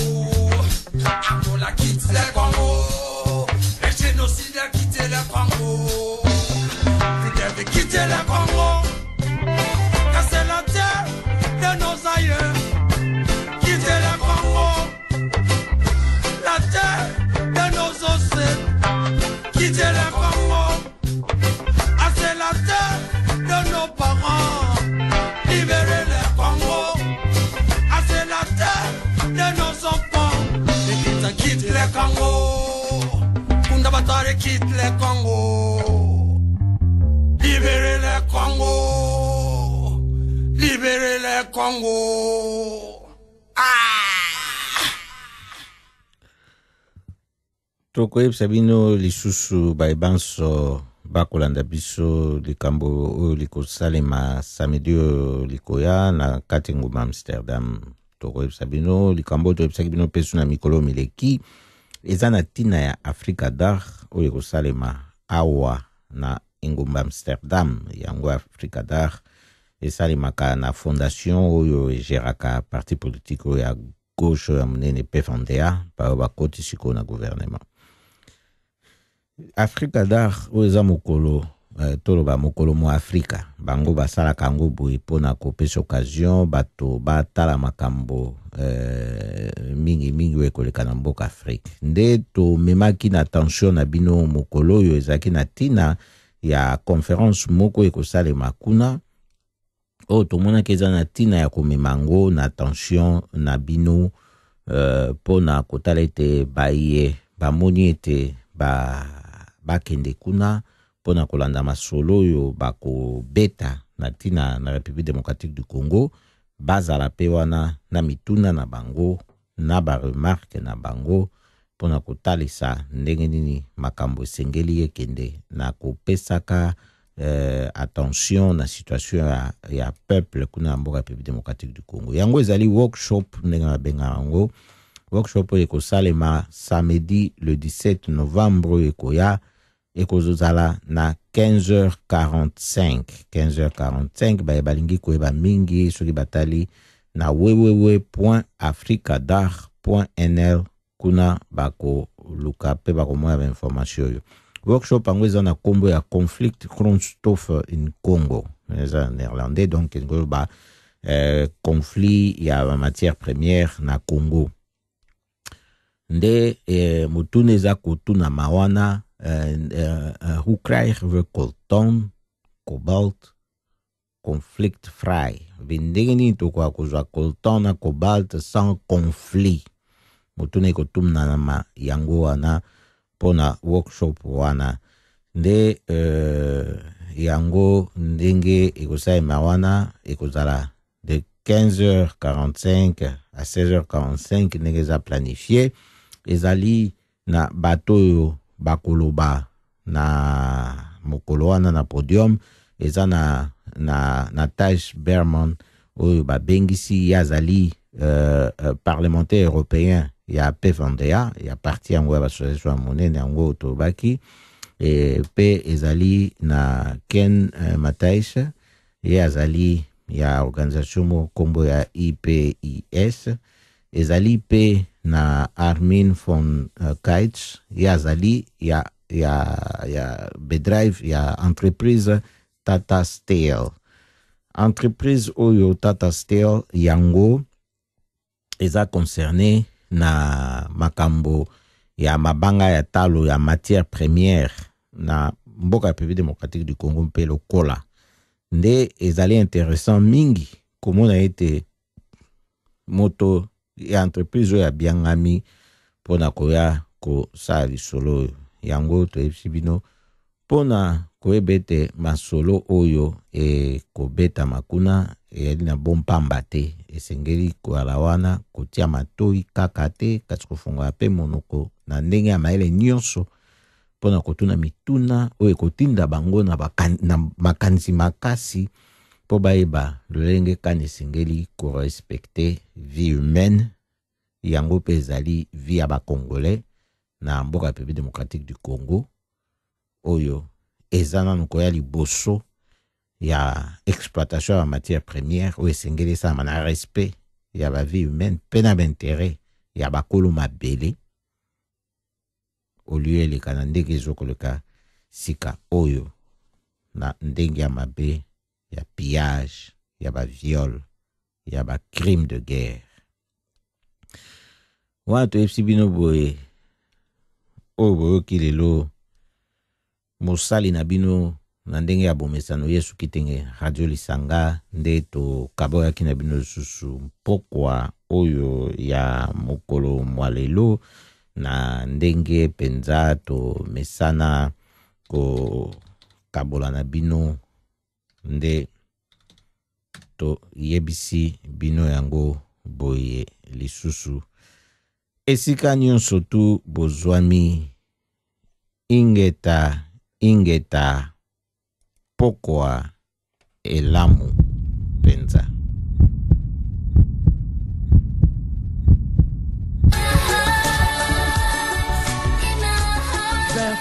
Angola quitte le Congo, les génocidaires quitte le Congo. Vous devez quitter le Congo, car c'est la terre de nos aïeux. Quitter le Congo, la terre de nos ancêtres. Quitter le Congo, ah, c'est la terre de nos parents. Libérer le Congo, ah, c'est la terre de nos enfants. Et quitte le Congo, Kunda Batare quitte le Congo. Congo. Tokoyebisa bino lisusu baibanso bakolanda biso likambo oyo likosalema samedi oyo likoya na kati nguma Amsterdam. Tokoyebisa bino likambo toyebisaki bino pesu na mikolo mileki eza na ntina ya Afrika Dar oyo ekosalema awa na nguma Amsterdam. Yango Afrika Dar esalemaka na fondation oyo egeraka parti politique oyo ya gauche ya munene PFNDA bayo bakoti sikoyo na gouvernement. Afrika Dar oyo eza mokolo toloba mokolo mo Afrika bango basalaka yango boye mpona kopesa occasion bato batala makambo mingi oyo ekoleka na mboka Afrique. Nde tomemaki na attention na bino mokolo oyo ezalaki na ntina ya conférence moko ekosalema kuna oyo tomonaki eza na ntina ya komema yango na attention na bino mpona kotala ete baye bamoni ete bakende kuna mpona kolanda masolo oyo bakobeta na ntina na République démocratique du Congo bazala pe wana na mituna na bango na baremarke na bango mpona kotalisa ndenge nini makambo esengeli ekende na kopesaka attention na situation ya peuple kuna na mboka République démocratique du Congo. Yango ezali workshop ndenge babenga yango workshop oyo ekosalema samedi le 17 novembre ekoya ekozozala na 15h45 balingi koyeba mingi soki batali na www.africadar.nl kuna bakoluka pe bakomona ba information oyo. Workshop yango eza na kombo ya conflict grondstof in Congo eza néerlandais donc ba conflit ya matière première na Congo. Nde mutune eza kotuna mawana hoe krijgen we coltan, cobalt, conflictvrij. Bindingen niet ook wel kuzwa coltan na cobalt sans conflit. Mutune kotumna na ma yango wana pona workshop wana. Nde yango ndenge ekosai mawana ekozala de 15h45 à 16h45 ndenge eza planifié. Ezali na bato bakoloba na mokolo wana na podium eza na Taj Berman oyo babengisi yazali parlementaire européen ya PFNDA ya parti yango ya basociation monene yango tobaki pe ezali na Ken Mataish ye azali ya organisation mo kombo ya IPIS ezali pe na Armin von Keitz yazali ya bedrijf ya entreprise Tata Steel. Entreprise oyo Tata Steel yango eza concerné na makambo ya mabanga ya talo ya matière première na mboka République démocratique du Congo mpe lokola. Nde ezali intéressant mingi komona ete moto ya entreprise ya biangami pona koya ko sa lisolo yango toyebisi bino pona koyebete masolo oyo kobeta makuna eyali na bompamba te esengeli koala wana kotia matoi kaka te kasi kofungola pe monoko na ndenge ya mayele nyonso pona kotuna mituna oyo kotinda bango na makanisi makasi po bayeba lolenge kani esengeli korespecte vie humaine yango pe ezali vie ya bakongolais na mboka République démocratique du Congo oyo eza nanu koya liboso ya exploitation ya matière première oyo esengeli esalama na respect ya ba vie humaine pe na baintérêt ya bakolo mabele olieu eleka na ndenge ezokoleka sika oyo na ndenge ya mabe ya pillage ya ba viol ya ba crime de guerre. Wana toyebisi bino boye oyo boyoki lelo mosali na bino na ndenge ya bomesano yesu kitenge radio lisanga nde tokaboyaki na bino lisusu mpokwa oyo ya mokolo mwa lelo na ndenge penza tomesana kokabola na bino nde to yebisi bino yango boye lisusu. Esika nyonso tu bozwami ingeta pokwa elamu penza.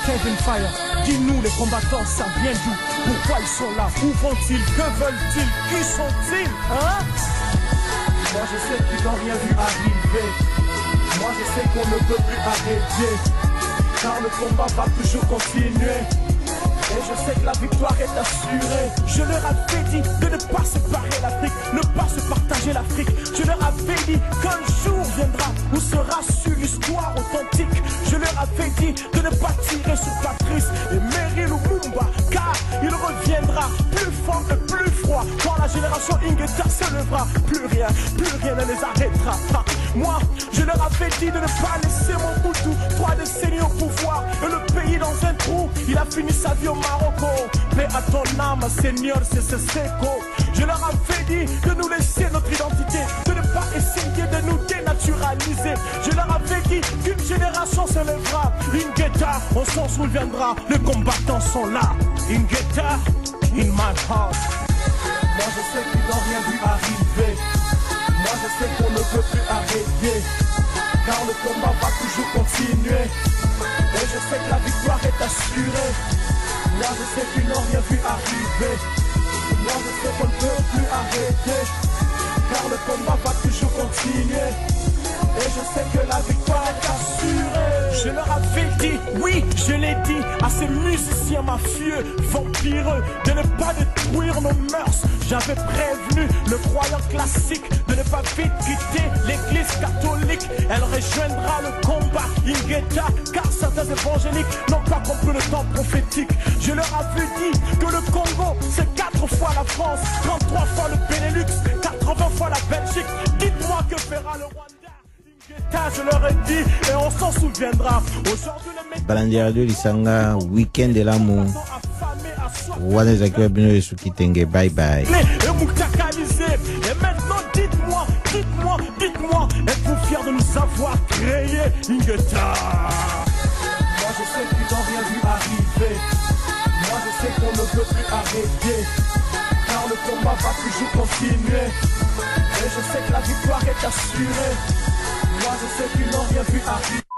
Kevin Fire, dis-nous les combattants, ça vient d'où? Pourquoi ils sont là? Où vont-ils? Que veulent-ils? Qui sont-ils? Hein? Moi je sais qu'ils n'ont rien vu arriver. Moi je sais qu'on ne peut plus arrêter, car le combat va toujours continuer. Et je sais que la victoire est assurée. Je leur avais dit de ne pas séparer l'Afrique, ne pas se partager l'Afrique. Je leur avais dit qu'un jour viendra où sera su l'histoire authentique. Je leur avais dit de ne pas tirer sur Patrice et Meryl Lumumba, car il reviendra plus fort et plus froid. Quand la génération Ingeta se levera, plus rien ne les arrêtera. Moi, je leur avais dit de ne pas laisser mon Mobutu 3 décennies au pouvoir et le pays dans un trou. Il a fini sa vie au Marocco. Paix à ton âme, Seigneur, c'est Seko. Je leur avais dit de nous laisser notre identité, de ne pas essayer de nous dénaturaliser. Je leur avais dit qu'une génération se lèvera. Ingeta, on s'en souviendra. Les combattants sont là. Ingeta, in my heart. Moi je sais qu'ils n'ont rien vu arriver. Moi je sais qu'on ne peut plus arrêter, car le combat va toujours continuer. Et je sais que la victoire est assurée. Moi je sais qu'ils n'ont rien vu arriver. Moi je sais qu'on ne peut plus arrêter, car le combat va toujours continuer. Et je sais que la victoire est assurée. Je leur avais dit, oui, je l'ai dit à ces musiciens mafieux, vampireux, de ne pas détruire nos mœurs. J'avais prévenu le croyant classique de ne pas vite quitter l'église catholique. Elle rejoindra le combat Ingeta, car certains évangéliques n'ont pas compris le temps prophétique. Je leur avais dit que le Congo, c'est 4 fois la France, 33 fois le Benelux, 80 fois la Belgique. Dites-moi que fera le Rwanda. Je leur ai dit et on s'en souviendra. Balandia Radio Lisanga, week-end de l'amour. Wane Zakwe Bino Yesukitenge, bye bye. Et maintenant dites-moi, êtes-vous fiers de nous avoir créé Ingeta? Moi je sais qu'ils n'ont rien vu arriver. Moi je sais qu'on ne peut plus arrêter, car le combat va toujours continuer. Et je sais que la victoire est assurée. Moi je sais qu'ils n'ont rien vu arriver.